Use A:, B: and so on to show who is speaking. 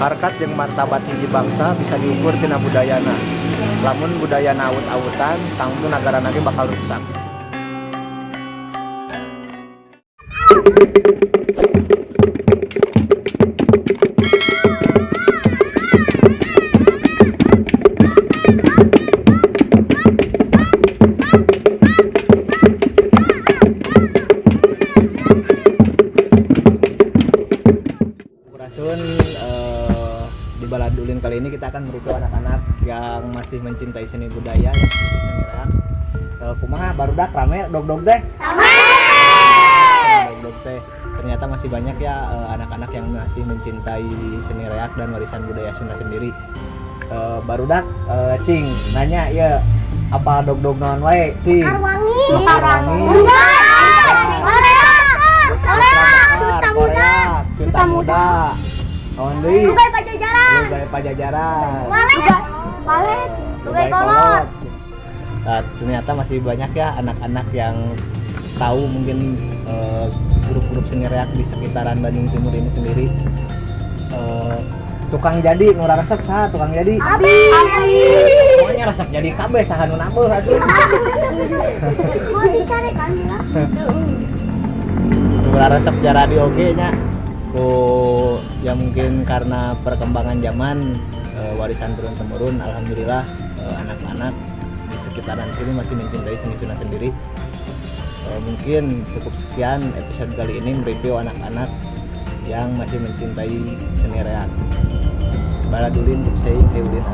A: harkat jeung martabat hiji bangsa bisa diukur tina budayana. Lamun budayana awut-awutan, tangtu nagara nage bakal rusak.
B: Di Baladulin kali ini kita akan mereview anak-anak yang masih mencintai seni budaya dan seni reak. Kumaha barudak rame dog-dog teh? Rame. Dog-dog teh. Ternyata masih banyak ya anak-anak yang masih mencintai seni reak dan warisan budaya Sunda sendiri. Barudak cing nanya ya apa dog-dog naon wae cing?
C: Arwangi.
B: Korea, Cinta Muda. Only
C: Lugay Pajajaran.
B: Lugay Pajajaran.
C: Balet.
B: Lugay Kolot. Nah, ternyata masih banyak ya anak-anak yang tahu mungkin grup-grup seni reak di sekitaran Bandung Timur ini sendiri. Tukang jadi nu resep saha tukang jadi?
C: Abi.
B: Pokoknya resep jadi kabeh saha nu nambeuh atuh.
C: Mau dicari kan lah.
B: Nu resep jara di oge nya. Ya mungkin karena perkembangan zaman warisan turun temurun, alhamdulillah anak-anak di sekitaran sini masih mencintai seni Sunda sendiri. Mungkin cukup sekian episode kali ini mereview anak-anak yang masih mencintai seni reak. Baladulin, saya Deulin.